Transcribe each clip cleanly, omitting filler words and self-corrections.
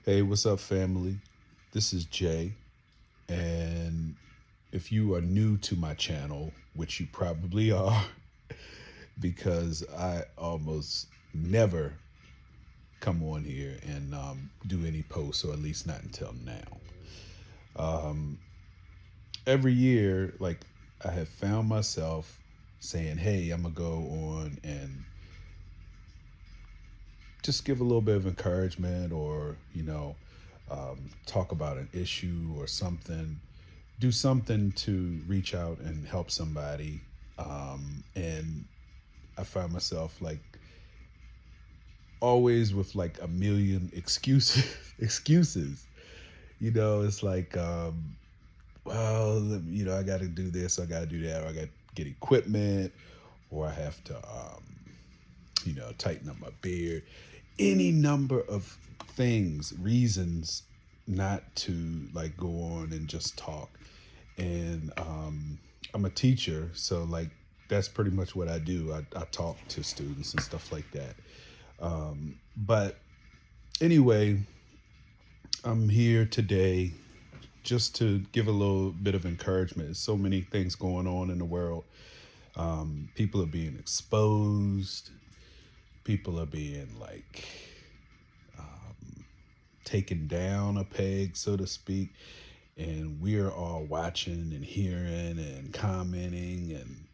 Hey, what's up, family? This is Jay, and if you are new to my channel, which you probably are, because I almost never come on here and do any posts, or at least not until now. Every year, like I have found myself saying, "Hey, I'm gonna go on and just give a little bit of encouragement, or talk about an issue or something, do something to reach out and help somebody." And I find myself like always with like a million excuses. excuses. It's like, well, I got to do this, I got to do that, or I got to get equipment, or I have to, tighten up my beard. Any number of things, reasons not to like go on and just talk. And I'm a teacher, so like that's pretty much what I do. I talk to students and stuff like that. But anyway, I'm here today just to give a little bit of encouragement. There's so many things going on in the world. People are being exposed. People are being like taken down a peg, so to speak. And we're all watching and hearing and commenting, and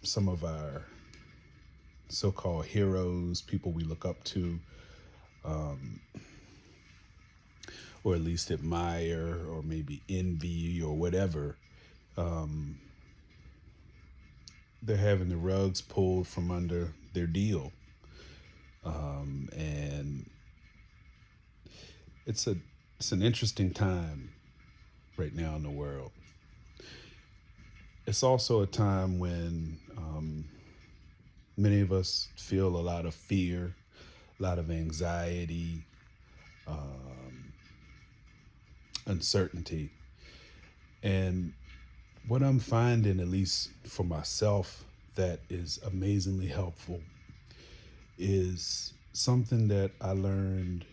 some of our so-called heroes, people we look up to, or at least admire, or maybe envy, or whatever, they're having the rugs pulled from under their deal. And it's an interesting time right now in the world. It's also a time when many of us feel a lot of fear, a lot of anxiety, uncertainty. And what I'm finding, at least for myself, that is amazingly helpful is something that I learned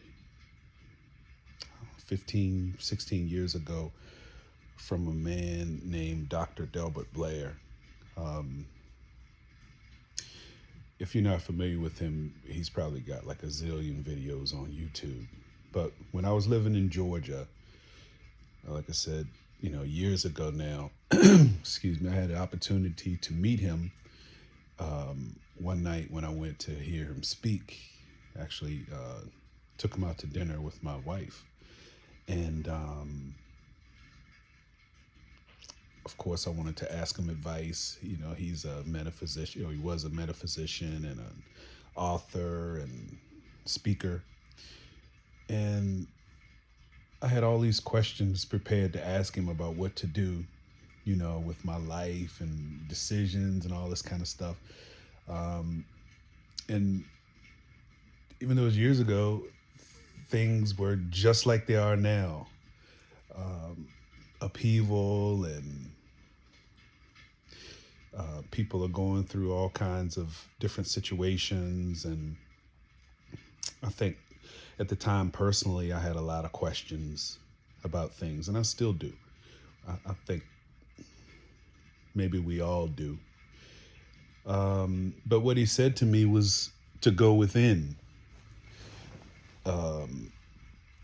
15, 16 years ago from a man named Dr.Delbertblair. If you're not familiar with him, he's probably got like a zillion videos on YouTube. But when I was living in Georgia, like I said, years ago now, excuse me, I had the opportunity to meet him one night when I went to hear him speak. Actually, took him out to dinner with my wife. And of course, I wanted to ask him advice. He's a metaphysician, or he was a metaphysician and an author and speaker. And I had all these questions prepared to ask him about what to do, with my life and decisions and all this kind of stuff. And even though it was years ago, things were just like they are now. Upheaval, and people are going through all kinds of different situations. And I think at the time, personally, I had a lot of questions about things, and I still do. I think maybe we all do. But what he said to me was to go within.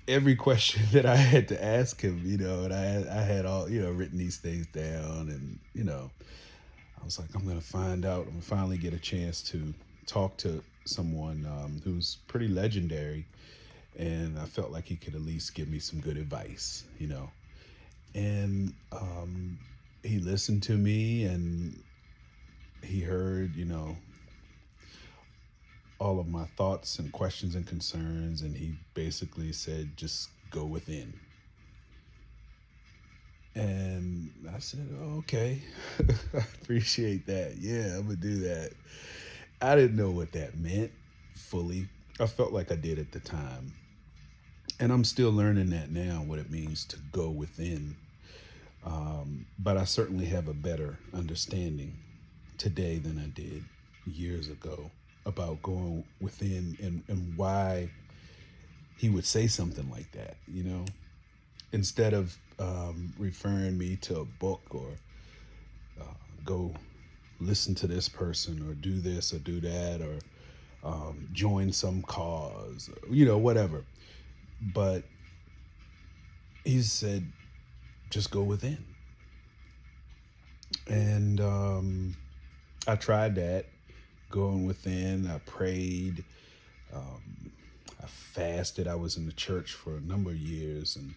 Every question that I had to ask him, and I had all, written these things down, and, I was like, I'm going to find out. I'm going to finally get a chance to talk to someone who's pretty legendary. And I felt like he could at least give me some good advice, And he listened to me, and he heard, all of my thoughts and questions and concerns. And he basically said, just go within. And I said, oh, okay, I appreciate that. Yeah, I'm going to do that. I didn't know what that meant fully. I felt like I did at the time. And I'm still learning that now, what it means to go within. But I certainly have a better understanding today than I did years ago about going within, and why he would say something like that, instead of referring me to a book or go listen to this person or do this or do that or join some cause, whatever. But he said, just go within. And I tried that, going within. I prayed. I fasted. I was in the church for a number of years and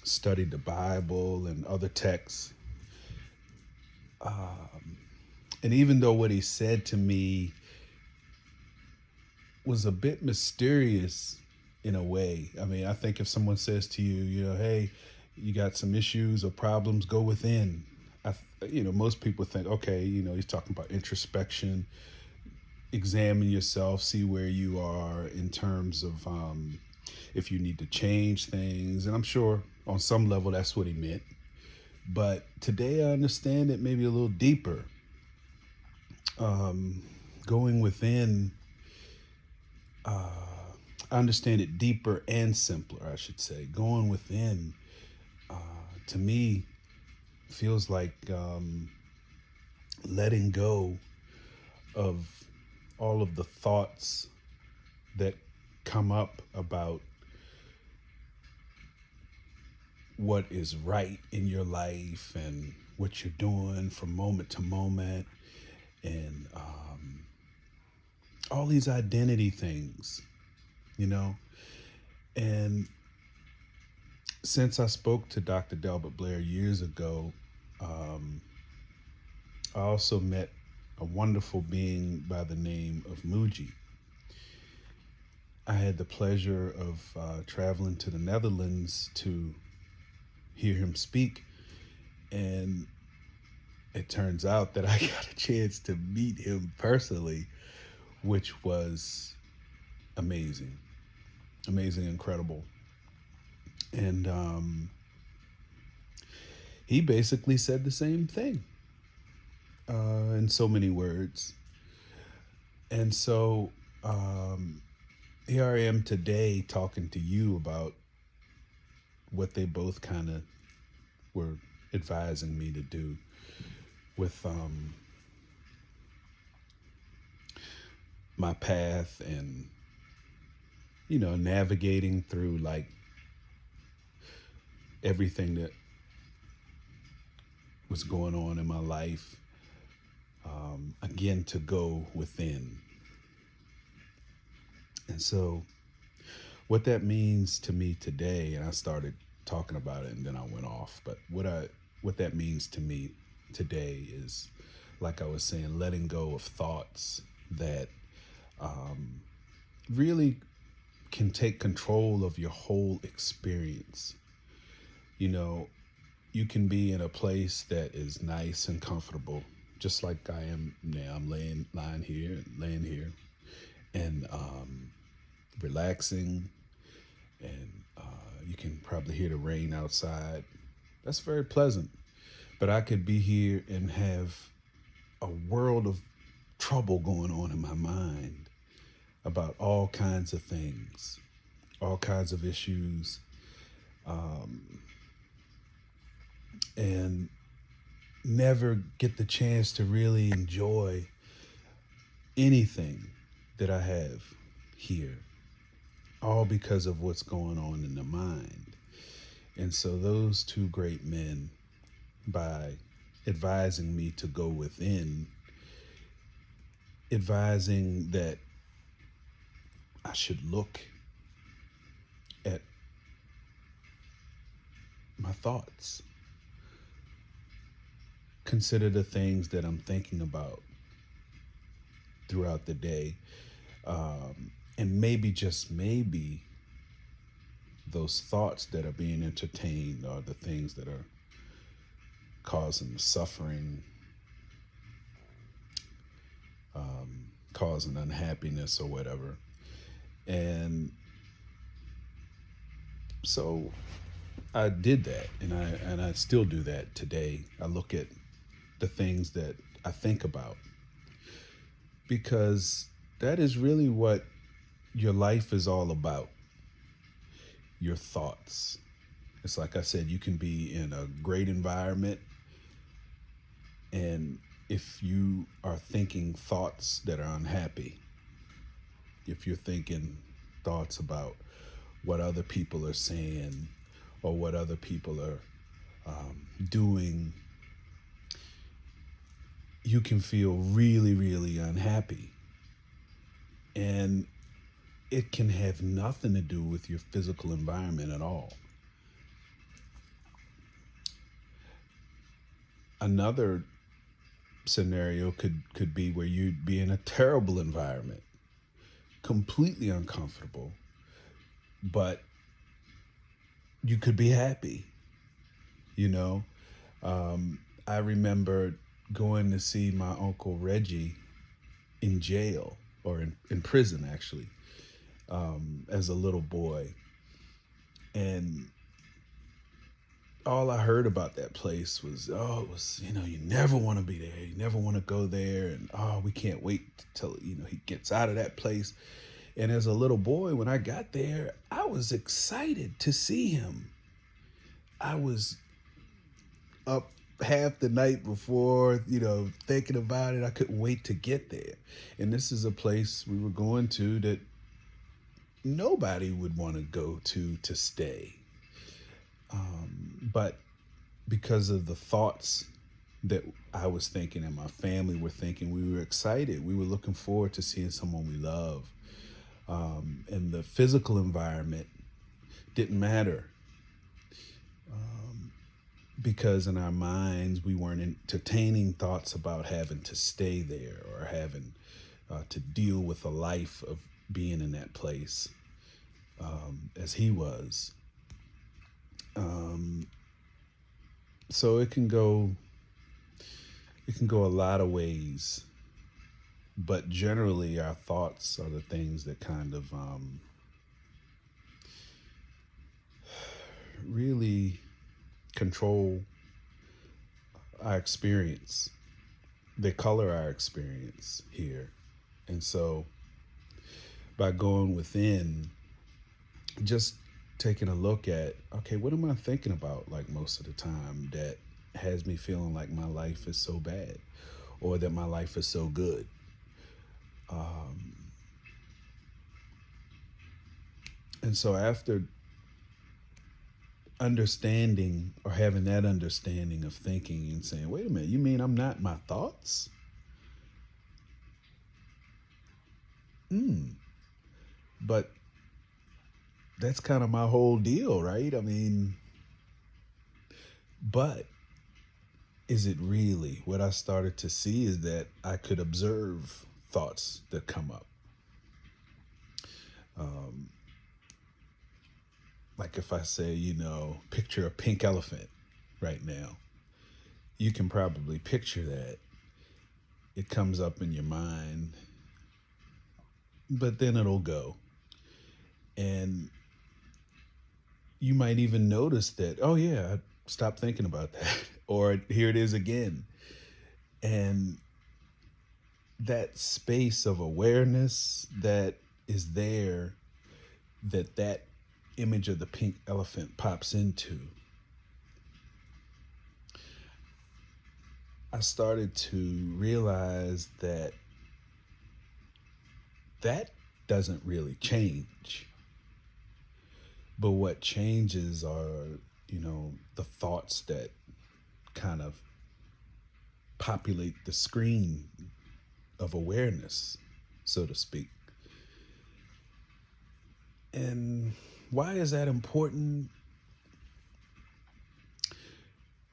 studied the Bible and other texts. And even though what he said to me was a bit mysterious in a way, I mean, I think if someone says to you, hey, you got some issues or problems, go within. Most people think, okay, he's talking about introspection, examine yourself, see where you are in terms of if you need to change things. And I'm sure on some level that's what he meant. But today I understand it maybe a little deeper. Going within, I understand it deeper and simpler, I should say. Going within, to me, feels like letting go of all of the thoughts that come up about what is right in your life and what you're doing from moment to moment, and all these identity things, And since I spoke to Dr. Delbert Blair years ago, I also met a wonderful being by the name of Muji. I had the pleasure of traveling to the Netherlands to hear him speak, and it turns out that I got a chance to meet him personally, which was amazing, incredible. And he basically said the same thing in so many words. And so here I am today talking to you about what they both kind of were advising me to do with my path and, navigating through like everything that was going on in my life, again, to go within. And so what that means to me today, and I started talking about it and then I went off, but what that means to me today is, like I was saying, letting go of thoughts that really can take control of your whole experience. You can be in a place that is nice and comfortable, just like I am now. I'm laying here, and relaxing, and you can probably hear the rain outside. That's very pleasant. But I could be here and have a world of trouble going on in my mind about all kinds of things, all kinds of issues, and never get the chance to really enjoy anything that I have here, all because of what's going on in the mind. And so those two great men, by advising me to go within, advising that I should look at my thoughts, consider the things that I'm thinking about throughout the day, and maybe, just maybe, those thoughts that are being entertained are the things that are causing the suffering, causing unhappiness or whatever. And so I did that, and I still do that today. I look at the things that I think about, because that is really what your life is all about your thoughts. It's like I said, you can be in a great environment, and if you are thinking thoughts that are unhappy, if you're thinking thoughts about what other people are saying or what other people are doing, you can feel really, really unhappy. And it can have nothing to do with your physical environment at all. Another scenario could be where you'd be in a terrible environment, completely uncomfortable, but you could be happy, you know. I remember going to see my Uncle Reggie in jail, or in prison actually, as a little boy. And all I heard about that place was, oh, it was, you never want to be there. You never want to go there. And, oh, we can't wait till, he gets out of that place. And as a little boy, when I got there, I was excited to see him. I was up half the night before, thinking about it. I couldn't wait to get there. And this is a place we were going to that nobody would want to go to stay. But because of the thoughts that I was thinking and my family were thinking, we were excited. We were looking forward to seeing someone we love. And the physical environment didn't matter, because in our minds, we weren't entertaining thoughts about having to stay there or having to deal with a life of being in that place, as he was. So it can go a lot of ways, but generally our thoughts are the things that kind of really control our experience. They color our experience here. And so by going within, just taking a look at, okay, what am I thinking about, like, most of the time that has me feeling like my life is so bad or that my life is so good? And so after understanding or having that understanding of thinking and saying, wait a minute, you mean I'm not my thoughts? But that's kind of my whole deal, right? I mean, but is it really? What I started to see is that I could observe thoughts that come up. Like if I say, picture a pink elephant right now, you can probably picture that. It comes up in your mind, but then it'll go. And you might even notice that, oh yeah, I stopped thinking about that. Or here it is again. And that space of awareness that is there, that image of the pink elephant pops into, I started to realize that doesn't really change. But what changes are, the thoughts that kind of populate the screen of awareness, so to speak. And why is that important?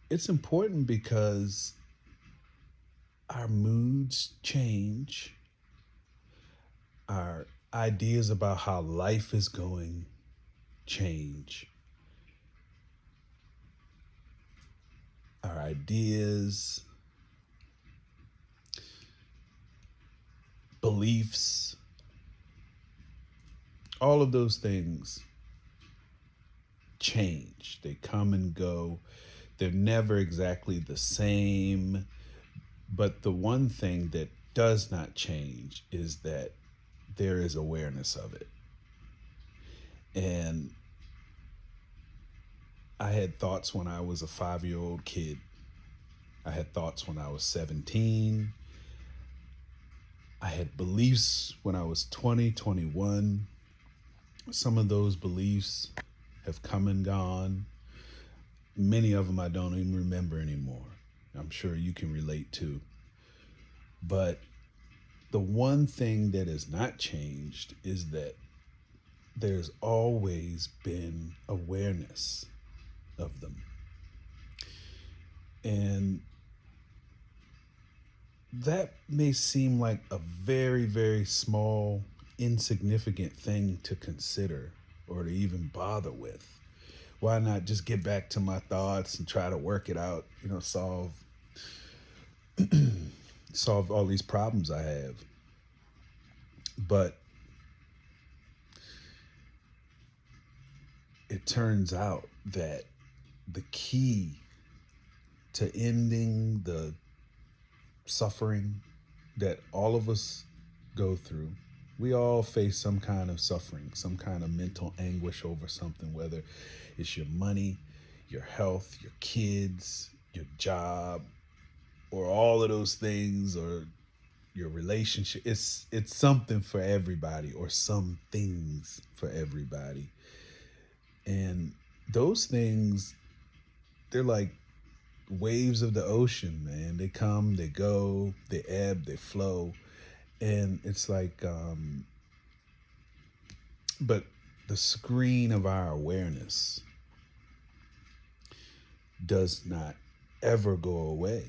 It's important because our moods change, our ideas about how life is going change. Our ideas, beliefs, all of those things change. They come and go. They're never exactly the same. But the one thing that does not change is that there is awareness of it. And I had thoughts when I was a 5-year-old kid. I had thoughts when I was 17. I had beliefs when I was 20, 21. Some of those beliefs have come and gone. Many of them I don't even remember anymore. I'm sure you can relate to. But the one thing that has not changed is that there's always been awareness of them. And that may seem like a very, very small, insignificant thing to consider or to even bother with. Why not just get back to my thoughts and try to work it out, solve all these problems I have. But it turns out that the key to ending the suffering that all of us go through, we all face some kind of suffering, some kind of mental anguish over something, whether it's your money, your health, your kids, your job, or all of those things, or your relationship. It's something for everybody, or some things for everybody. And those things, they're like waves of the ocean, man. They come, they go, they ebb, they flow. And it's like, but the screen of our awareness does not ever go away.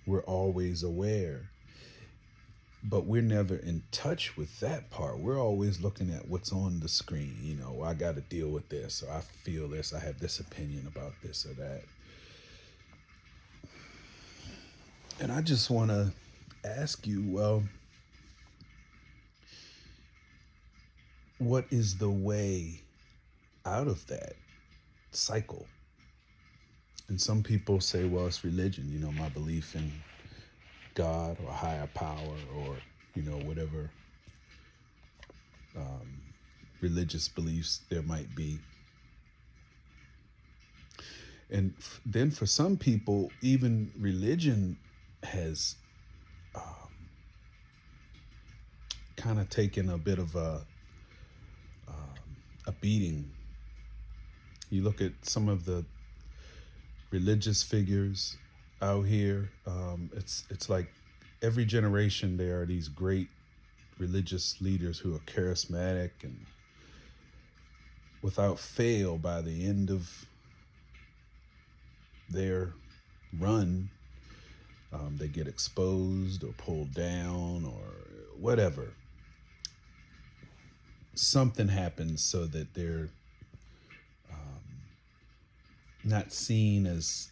We're always aware, but we're never in touch with that part. We're always looking at what's on the screen. I got to deal with this, or I feel this, I have this opinion about this or that. And I just want to ask you, well, what is the way out of that cycle? And some people say, well, it's religion, my belief in God or higher power, or, whatever religious beliefs there might be. And then for some people, even religion has kind of taken a bit of a beating. You look at some of the religious figures out here. It's like every generation there are these great religious leaders who are charismatic, and without fail, by the end of their run, they get exposed or pulled down or whatever. Something happens so that they're not seen as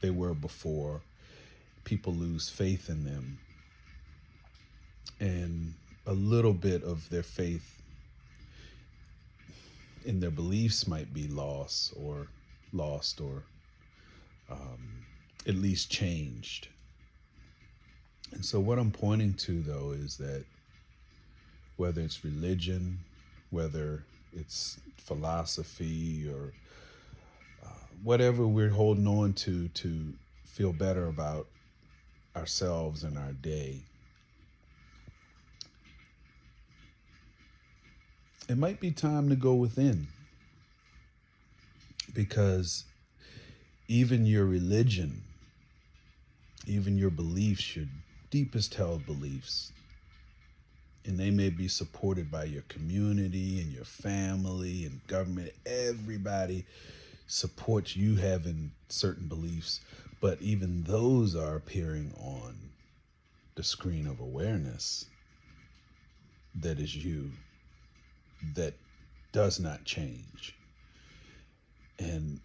they were before. People lose faith in them, and a little bit of their faith in their beliefs might be lost or at least changed. And so what I'm pointing to, though, is that whether it's religion, whether it's philosophy, or whatever we're holding on to feel better about ourselves and our day, it might be time to go within, because even your religion, even your beliefs, your deepest held beliefs, and they may be supported by your community and your family and government. Everybody supports you having certain beliefs, but even those are appearing on the screen of awareness that is you, that does not change. And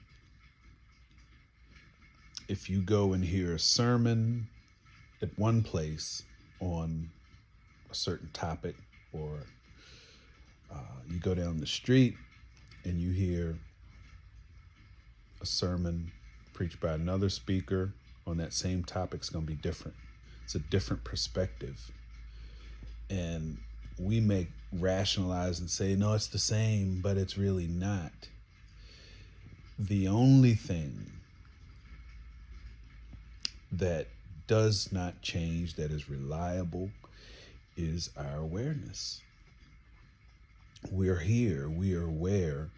if you go and hear a sermon at one place on a certain topic, or you go down the street and you hear a sermon preached by another speaker on that same topic, it's going to be different. It's a different perspective. And we may rationalize and say, no, it's the same, but it's really not. The only thing that does not change, that is reliable, is our awareness. We're here, we are aware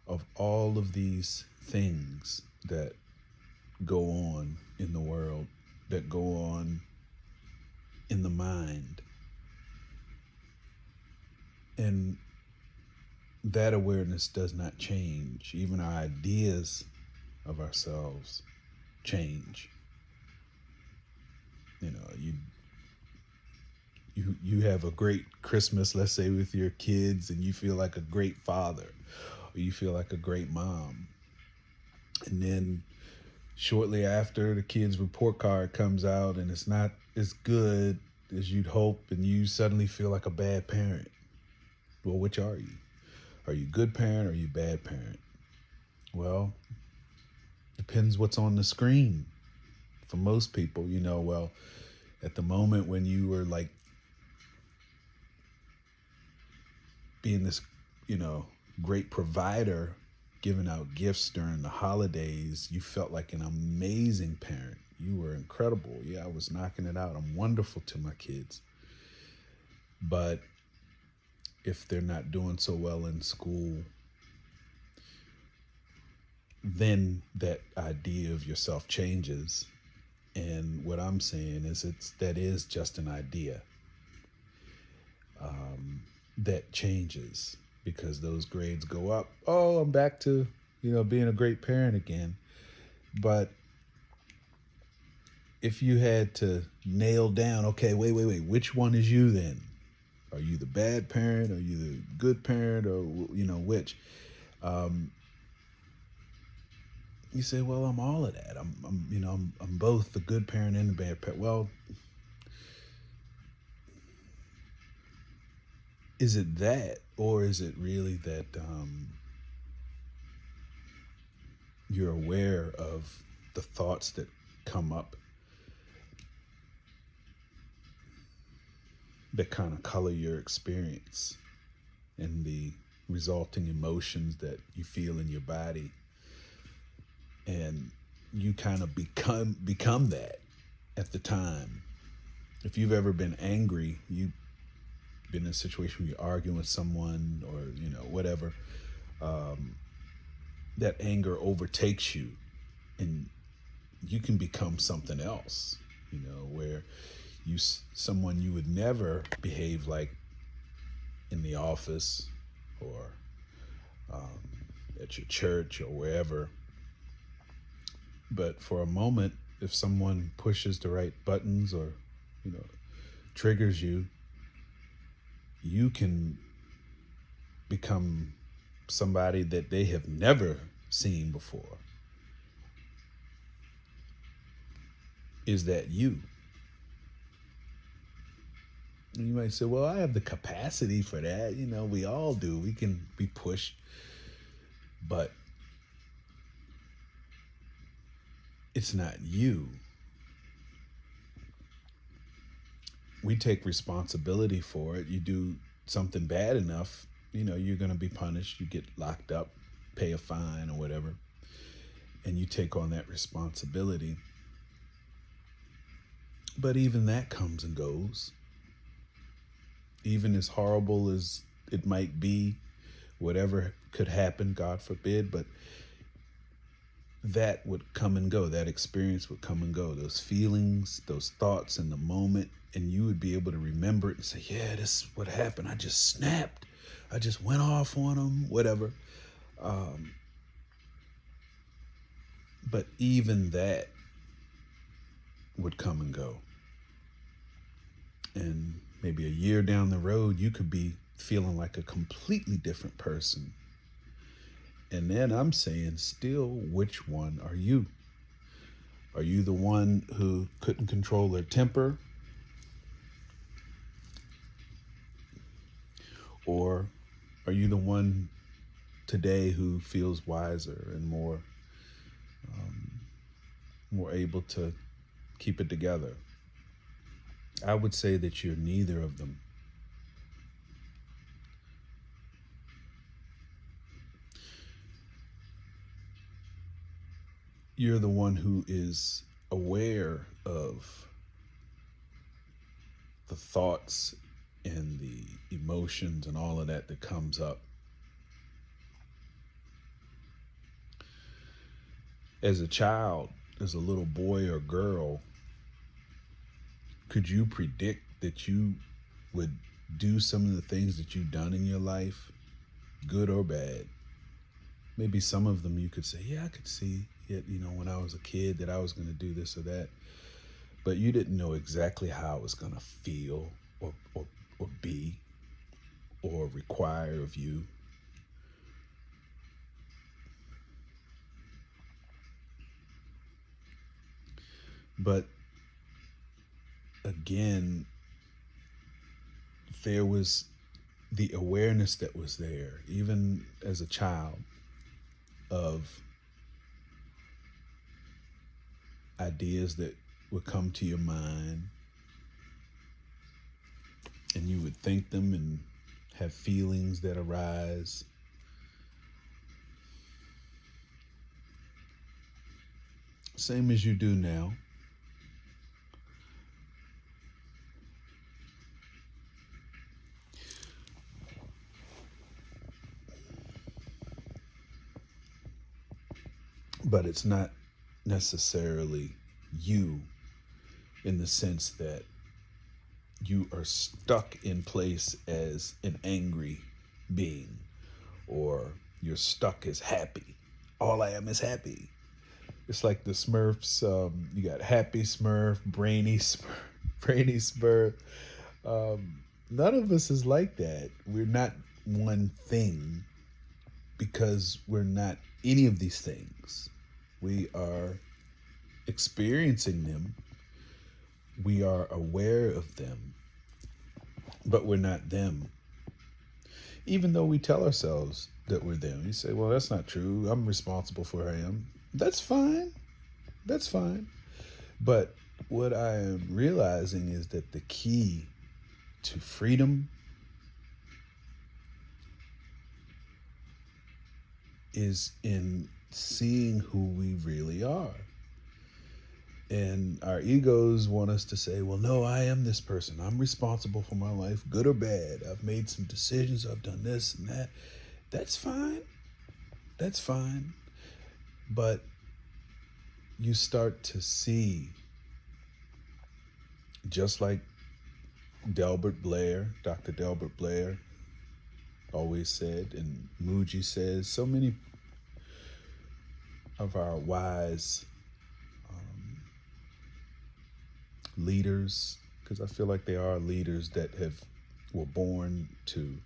of all of these things that go on in the world, that go on in the mind. And that awareness does not change. Even our ideas of ourselves change. You know, you have a great Christmas, let's say, with your kids, and you feel like a great father, or you feel like a great mom. And then shortly after, the kid's report card comes out and it's not as good as you'd hope, and you suddenly feel like a bad parent. Well, which are you? Are you a good parent or are you a bad parent? Well, depends what's on the screen. For most people, well, at the moment when you were like being this, great provider, giving out gifts during the holidays, you felt like an amazing parent. You were incredible. Yeah, I was knocking it out. I'm wonderful to my kids. But if they're not doing so well in school, then that idea of yourself changes. And what I'm saying is that is just an idea that changes because those grades go up. Oh, I'm back to, being a great parent again. But if you had to nail down, okay, wait, which one is you then? Are you the bad parent? Are you the good parent? Or, which? You say, well, I'm all of that. I'm both the good parent and the bad parent. Well, is it that, or is it really that you're aware of the thoughts that come up that kind of color your experience and the resulting emotions that you feel in your body, and you kind of become that at the time. If you've ever been angry, you've been in a situation where you're arguing with someone or whatever, that anger overtakes you and you can become something else, where someone you would never behave like in the office or at your church or wherever. But for a moment, if someone pushes the right buttons or, triggers you, you can become somebody that they have never seen before. Is that you? And you might say, well, I have the capacity for that. We all do. We can be pushed. But it's not you. We take responsibility for it. You do something bad enough, you're going to be punished. You get locked up, pay a fine or whatever, and you take on that responsibility. But even that comes and goes. Even as horrible as it might be, whatever could happen, God forbid, but that would come and go. That experience would come and go. Those feelings, those thoughts in the moment, and you would be able to remember it and say, yeah, this is what happened. I just snapped. I just went off on them, whatever. But even that would come and go. And maybe a year down the road, you could be feeling like a completely different person. And then I'm saying, still, which one are you? Are you the one who couldn't control their temper? Or are you the one today who feels wiser and more able to keep it together? I would say that you're neither of them. you're the one who is aware of the thoughts and the emotions and all of that that comes up. As a child, as a little boy or girl, could you predict that you would do some of the things that you've done in your life, good or bad? Maybe some of them you could say, yeah, I could see it, when I was a kid that I was going to do this or that. But you didn't know exactly how it was going to feel or be or require of you. But again, there was the awareness that was there, even as a child, of ideas that would come to your mind, and you would think them and have feelings that arise. Same as you do now. But it's not necessarily you, in the sense that you are stuck in place as an angry being, or you're stuck as happy. All I am is happy. It's like the Smurfs. You got Happy Smurf, Brainy Smurf, Brainy Smurf. None of us is like that. We're not one thing because we're not any of these things. We are experiencing them. We are aware of them, but we're not them. Even though we tell ourselves that we're them. You say, well, that's not true. I'm responsible for who I am. That's fine. That's fine. But what I am realizing is that the key to freedom is in seeing who we really are. And our egos want us to say, well, no, I am this person. I'm responsible for my life, good or bad. I've made some decisions. I've done this and that. That's fine. That's fine. But you start to see, just like Delbert Blair, Dr. Delbert Blair always said, and Muji says, so many of our wise leaders, because I feel like they are leaders that were born to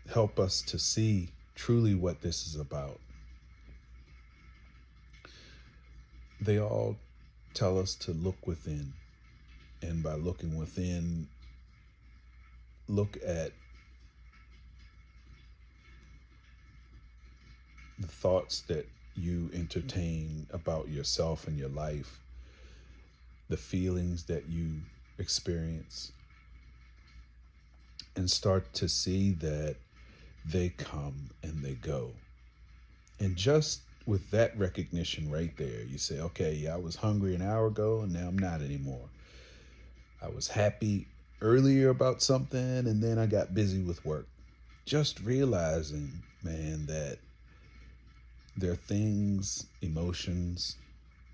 help us to see truly what this is about. They all tell us to look within, and by looking within, look at the thoughts that you entertain about yourself and your life, the feelings that you experience, and start to see that they come and they go. And just with that recognition right there, you say, okay, yeah, I was hungry an hour ago and now I'm not anymore. I was happy earlier about something and then I got busy with work. Just realizing, man, that there are things, emotions,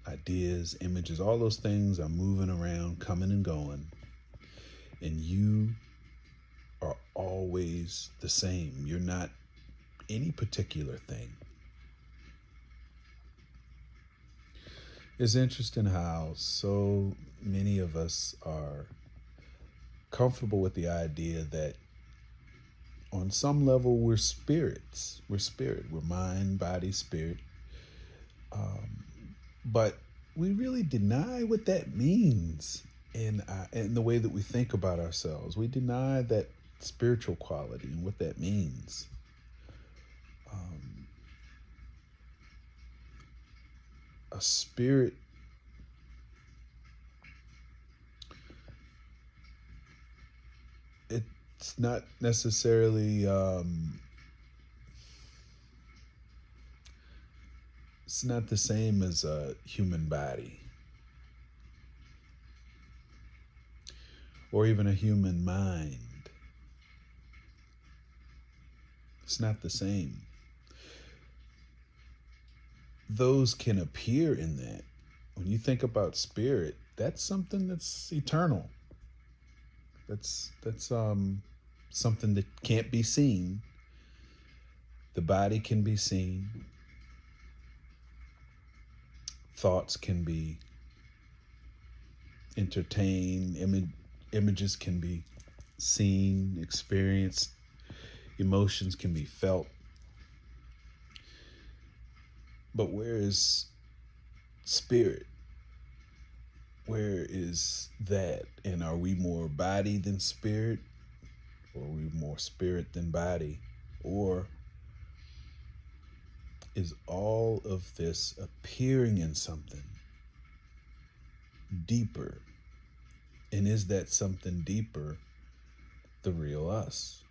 ideas, images, all those things are moving around, coming and going. And you are always the same. You're not any particular thing. It's interesting how so many of us are comfortable with the idea that on some level we're spirits. We're spirit. We're mind, body, spirit. But we really deny what that means in the way that we think about ourselves. We deny that spiritual quality and what that means. A spirit it's not necessarily It's not the same as a human body or even a human mind. It's not the same. Those can appear in that. When you think about spirit, that's something that's eternal. That's something that can't be seen. The body can be seen. Thoughts can be entertained. Images can be seen, experienced. Emotions can be felt. But where is spirit? Where is that? And are we more body than spirit? Or are we more spirit than body? Or is all of this appearing in something deeper? And is that something deeper the real us?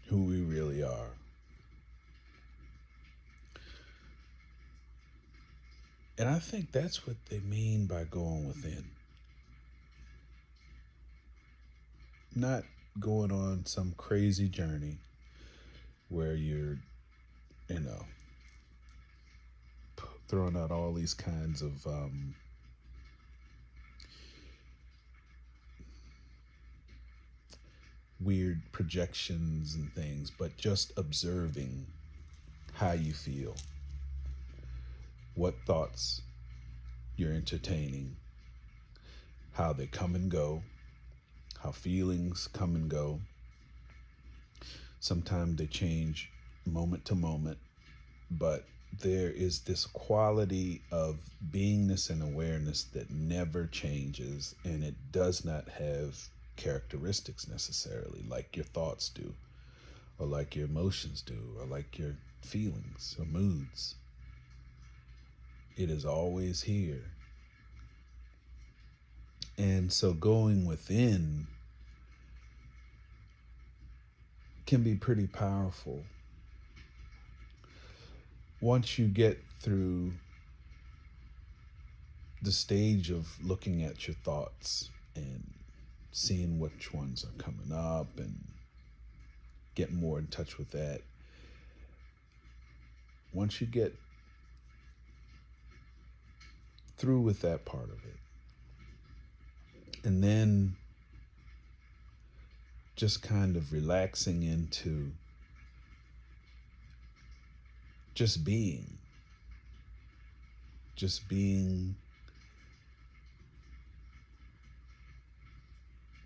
Who we really are? And I think that's what they mean by going within. Not going on some crazy journey where you're, you know, throwing out all these kinds of weird projections and things, but just observing how you feel, what thoughts you're entertaining, how they come and go, how feelings come and go. Sometimes they change moment to moment, but there is this quality of beingness and awareness that never changes, and it does not have characteristics necessarily like your thoughts do, or like your emotions do, or like your feelings or moods. It is always here. And so going within can be pretty powerful. Once you get through the stage of looking at your thoughts and seeing which ones are coming up and getting more in touch with that, once you get through with that part of it, and then just kind of relaxing into just being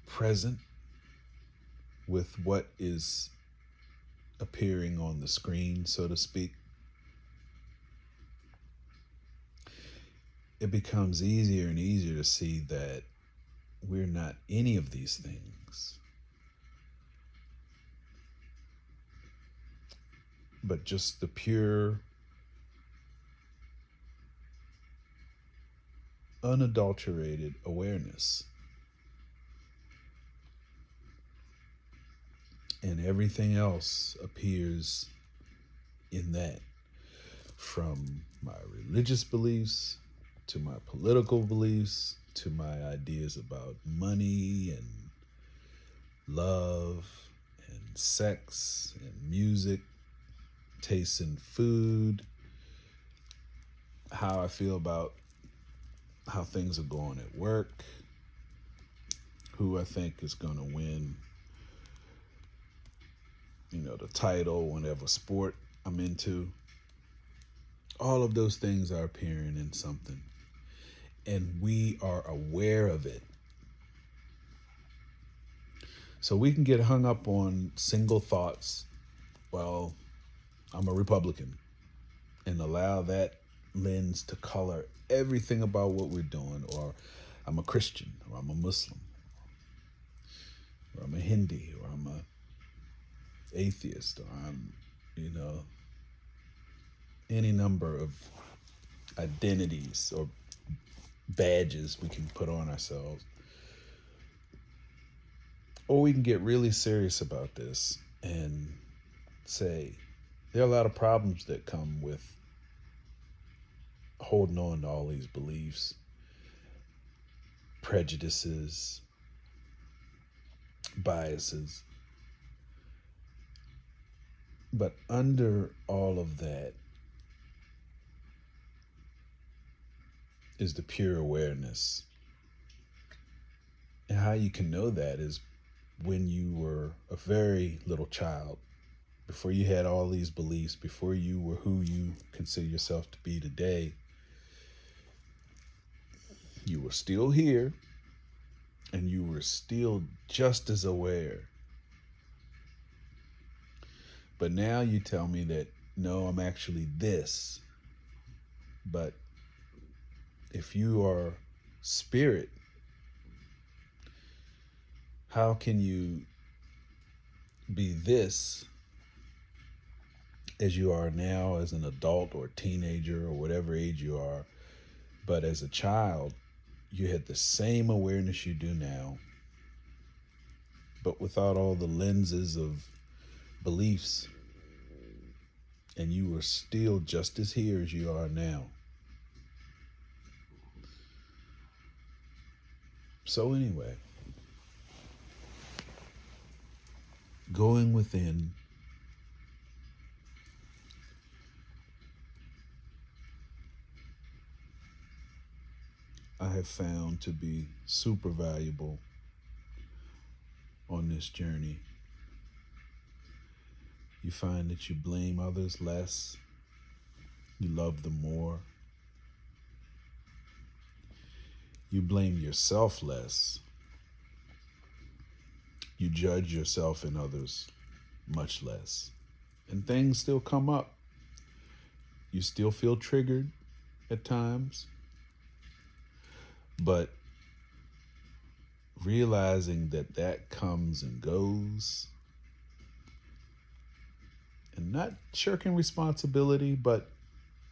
present with what is appearing on the screen, so to speak, it becomes easier and easier to see that we're not any of these things, but just the pure, unadulterated awareness. And everything else appears in that, from my religious beliefs to my political beliefs to my ideas about money and love and sex and music, taste in food, how I feel about how things are going at work, who I think is going to win, the title, whatever sport I'm into. All of those things are appearing in something, and we are aware of it. So we can get hung up on single thoughts. Well, I'm a Republican, and allow that lens to color everything about what we're doing. Or I'm a Christian, or I'm a Muslim, or I'm a Hindu, or I'm a atheist, or I'm, any number of identities or badges we can put on ourselves. Or we can get really serious about this and say there are a lot of problems that come with holding on to all these beliefs, prejudices, biases. But under all of that is the pure awareness. And how you can know that is when you were a very little child, before you had all these beliefs, before you were who you consider yourself to be today, you were still here and you were still just as aware. But now you tell me that, no, I'm actually this. But if you are spirit, how can you be this as you are now as an adult or teenager or whatever age you are, but as a child, you had the same awareness you do now, but without all the lenses of beliefs, and you were still just as here as you are now. So anyway, going within, I have found to be super valuable on this journey. You find that you blame others less, you love them more. You blame yourself less. You judge yourself and others much less. And things still come up. You still feel triggered at times. But realizing that that comes and goes, and not shirking responsibility, but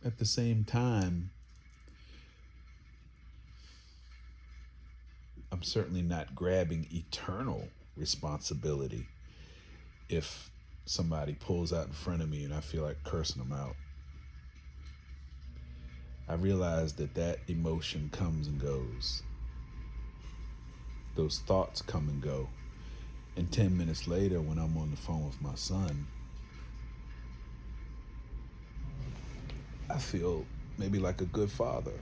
at the same time, I'm certainly not grabbing eternal responsibility if somebody pulls out in front of me and I feel like cursing them out. I realize that that emotion comes and goes. Those thoughts come and go. And 10 minutes later, when I'm on the phone with my son, I feel maybe like a good father.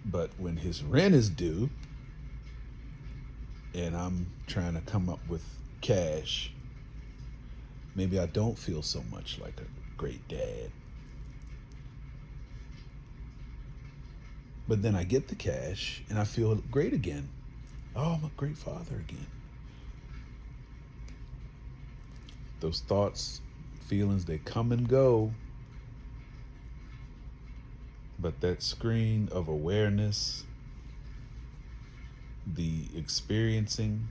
But when his rent is due and I'm trying to come up with cash, maybe I don't feel so much like a great dad. But then I get the cash and I feel great again. Oh, I'm a great father again. Those thoughts, feelings, they come and go. But that screen of awareness, the experiencing,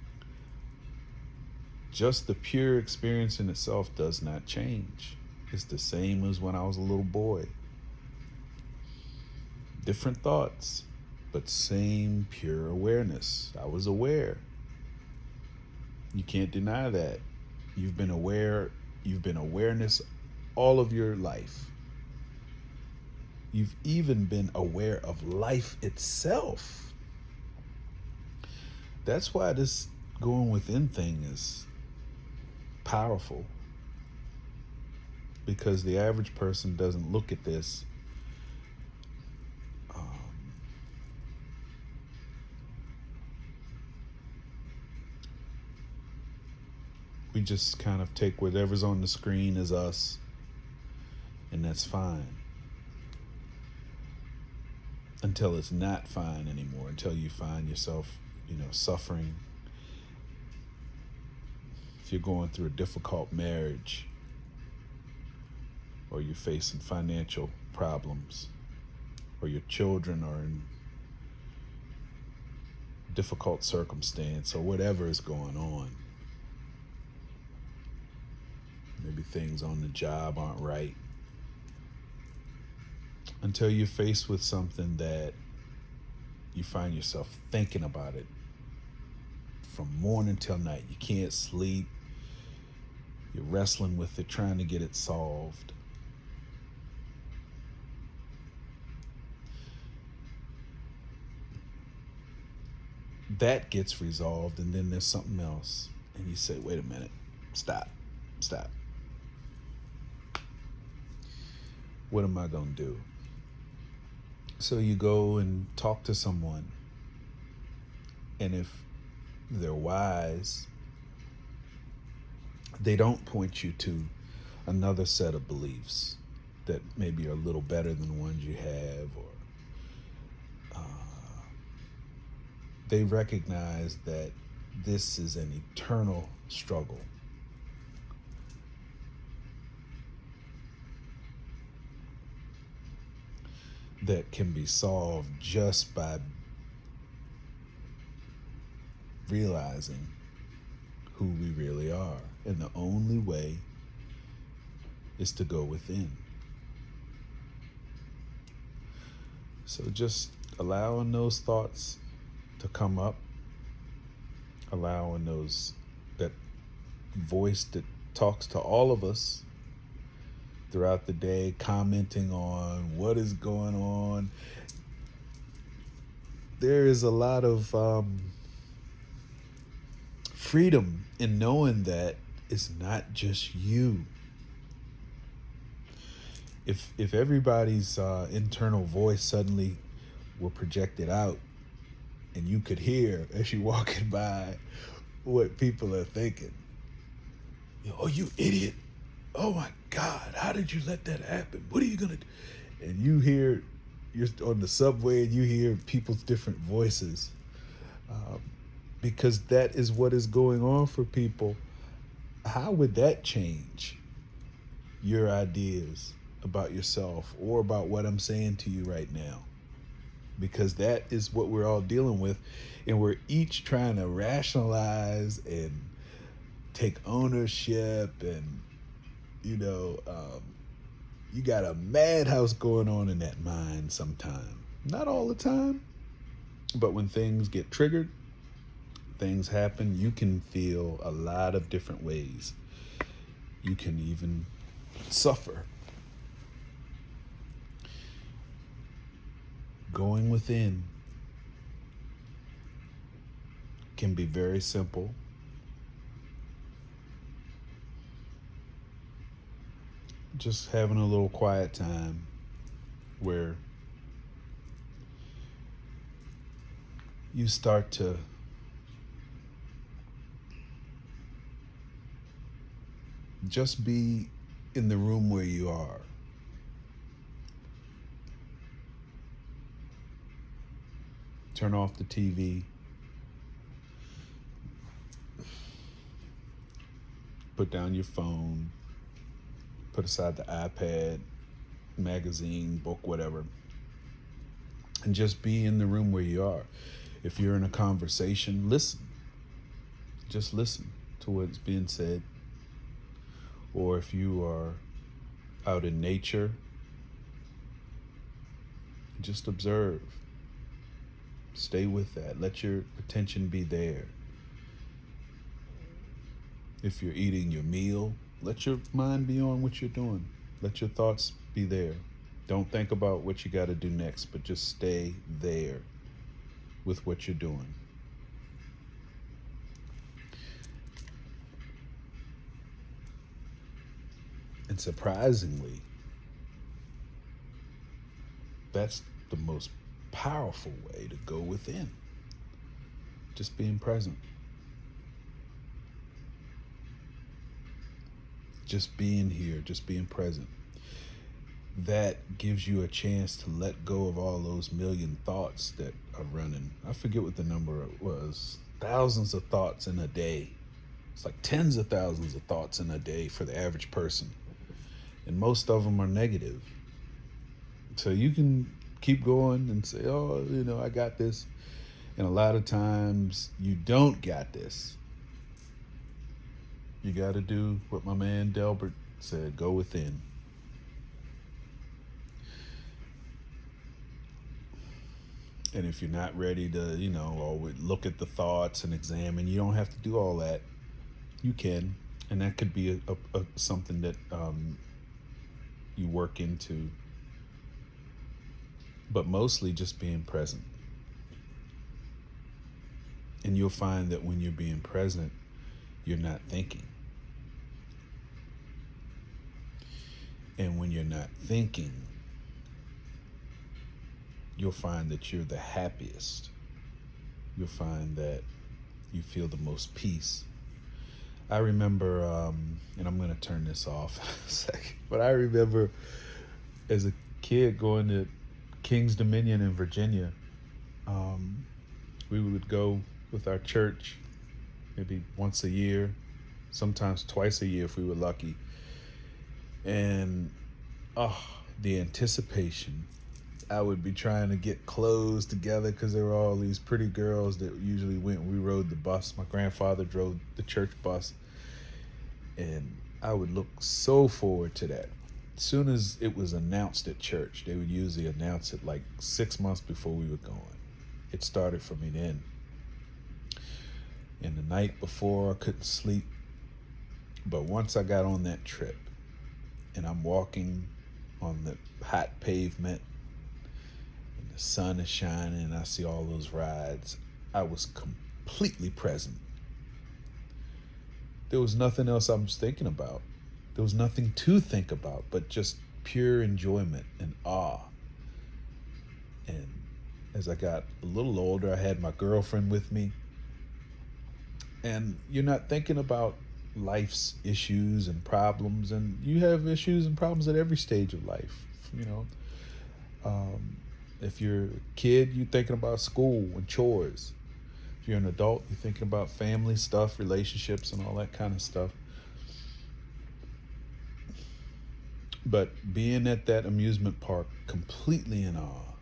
just the pure experience in itself does not change. It's the same as when I was a little boy. Different thoughts, but same pure awareness. I was aware. You can't deny that. You've been aware, you've been awareness all of your life. You've even been aware of life itself. That's why this going within thing is powerful. Because the average person doesn't look at this we just kind of take whatever's on the screen as us, and that's fine. Until it's not fine anymore, until you find yourself, suffering. If you're going through a difficult marriage, or you're facing financial problems, or your children are in difficult circumstance, or whatever is going on. Maybe things on the job aren't right. Until you're faced with something that you find yourself thinking about it from morning till night. You can't sleep. You're wrestling with it, trying to get it solved. that gets resolved, and then there's something else. And you say, wait a minute, stop. What am I going to do? So you go and talk to someone. And if they're wise, they don't point you to another set of beliefs that maybe are a little better than the ones you have, or they recognize that this is an eternal struggle. That can be solved just by realizing who we really are. And the only way is to go within. So just allowing those thoughts to come up, allowing that voice that talks to all of us throughout the day, commenting on what is going on. There is a lot of freedom in knowing that it's not just you. If everybody's internal voice suddenly were projected out, and you could hear as you're walking by what people are thinking. Oh, you idiot. Oh my God, how did you let that happen? What are you gonna do? And you hear, you're on the subway and you hear people's different voices. Because that is what is going on for people. How would that change your ideas about yourself or about what I'm saying to you right now? Because that is what we're all dealing with, and we're each trying to rationalize and take ownership, and you got a madhouse going on in that mind sometime. Not all the time, but when things get triggered, things happen, you can feel a lot of different ways. You can even suffer. Going within can be very simple. Just having a little quiet time where you start to just be in the room where you are. Turn off the TV. Put down your phone. Put aside the iPad, magazine, book, whatever. And just be in the room where you are. If you're in a conversation, listen. Just listen to what's being said. Or if you are out in nature, just observe. Stay with that. Let your attention be there. If you're eating your meal, let your mind be on what you're doing. Let your thoughts be there. Don't think about what you got to do next, but just stay there with what you're doing. And surprisingly, that's the most powerful way to go within. Just being present. Just being here, just being present. That gives you a chance to let go of all those million thoughts that are running. I forget what the number was. Thousands of thoughts in a day. It's like tens of thousands of thoughts in a day for the average person. And most of them are negative. So you can keep going and say, oh, I got this. And a lot of times you don't got this. You got to do what my man Delbert said, go within. And if you're not ready to, always look at the thoughts and examine, you don't have to do all that. You can. And that could be something that you work into. But mostly just being present. And you'll find that when you're being present, you're not thinking. And when you're not thinking, you'll find that you're the happiest. You'll find that you feel the most peace. I remember, and I'm going to turn this off in a second, but I remember as a kid going to King's Dominion in Virginia. We would go with our church maybe once a year, sometimes twice a year if we were lucky. And the anticipation. I would be trying to get clothes together because there were all these pretty girls that usually went. We rode the bus. My grandfather drove the church bus. And I would look so forward to that. As soon as it was announced at church, they would usually announce it like 6 months before we were going. It started for me then. And the night before, I couldn't sleep. But once I got on that trip, and I'm walking on the hot pavement, and the sun is shining, and I see all those rides, I was completely present. There was nothing else I was thinking about. There was nothing to think about, but just pure enjoyment and awe. And as I got a little older, I had my girlfriend with me. And you're not thinking about life's issues and problems, and you have issues and problems at every stage of life. If you're a kid, you're thinking about school and chores. If you're an adult, you're thinking about family stuff, relationships, and all that kind of stuff. But being at that amusement park, completely in awe,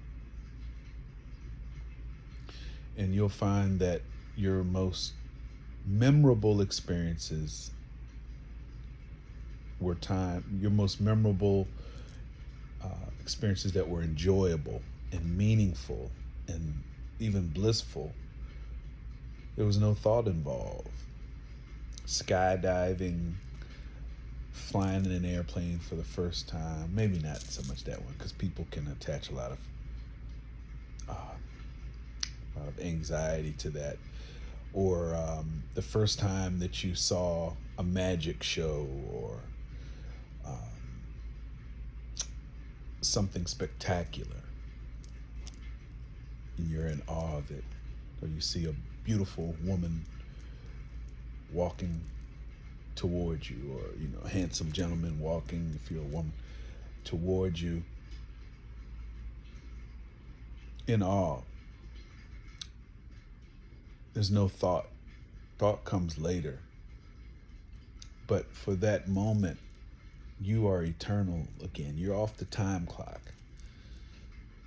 and you'll find that your most memorable experiences were your most memorable experiences that were enjoyable and meaningful and even blissful. There was no thought involved. Skydiving, flying in an airplane for the first time, maybe not so much that one because people can attach a lot of anxiety to that. Or the first time that you saw a magic show or something spectacular, and you're in awe of it. Or you see a beautiful woman walking towards you, or a handsome gentleman walking, if you're a woman, towards you, in awe. There's no thought. Thought comes later. But for that moment, you are eternal again. You're off the time clock.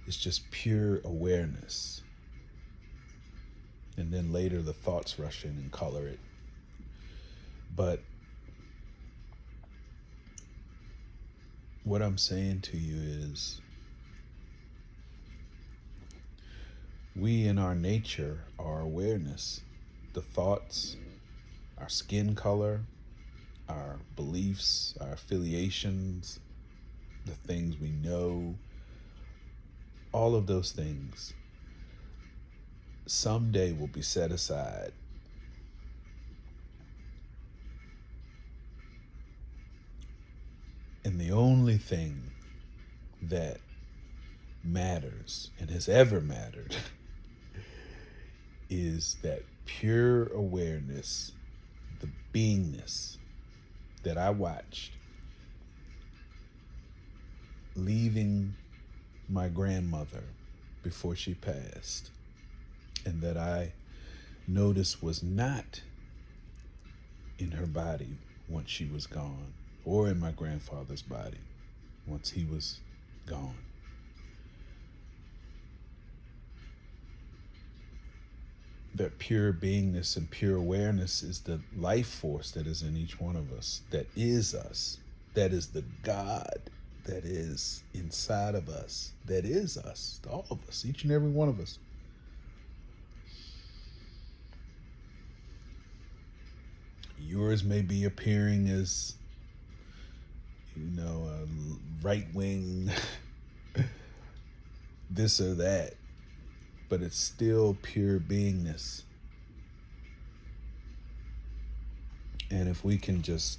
It's just pure awareness. And then later the thoughts rush in and color it. But what I'm saying to you is, we in our nature are awareness. The thoughts, our skin color, our beliefs, our affiliations, the things we know, all of those things someday will be set aside. And the only thing that matters and has ever mattered is that pure awareness, the beingness that I watched leaving my grandmother before she passed, and that I noticed was not in her body once she was gone, or in my grandfather's body once he was gone. That pure beingness and pure awareness is the life force that is in each one of us, that is us, that is the God that is inside of us, that is us, all of us, each and every one of us. Yours may be appearing as, a right-wing this or that, but it's still pure beingness. And if we can just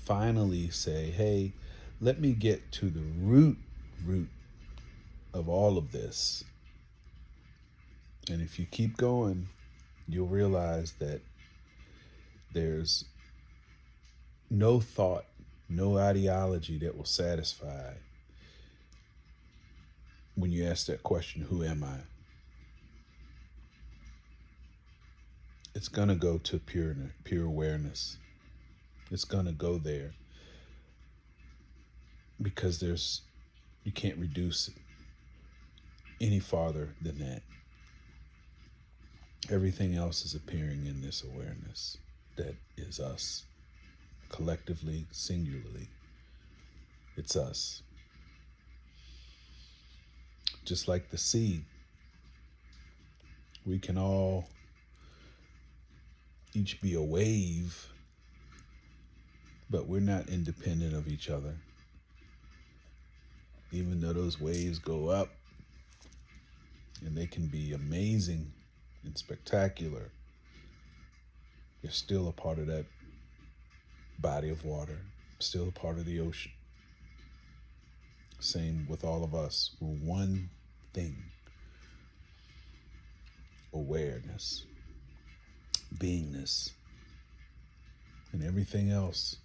finally say, hey, let me get to the root of all of this. And if you keep going, you'll realize that there's no thought, no ideology that will satisfy when you ask that question, who am I? It's going to go to pure awareness. It's going to go there because you can't reduce it any farther than that. Everything else is appearing in this awareness that is us, collectively, singularly. It's us. Just like the sea, we can all each be a wave, but we're not independent of each other. Even though those waves go up, and they can be amazing and spectacular, you're still a part of that body of water, still a part of the ocean. Same with all of us. We're one thing. Awareness, beingness, and everything else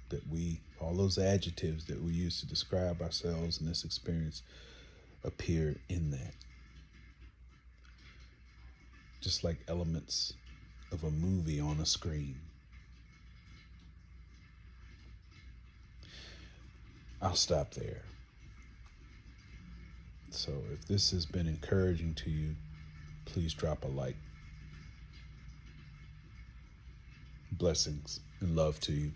that all those adjectives that we use to describe ourselves in this experience appear in that. Just like elements of a movie on a screen. I'll stop there. So if this has been encouraging to you, please drop a like. Blessings and love to you.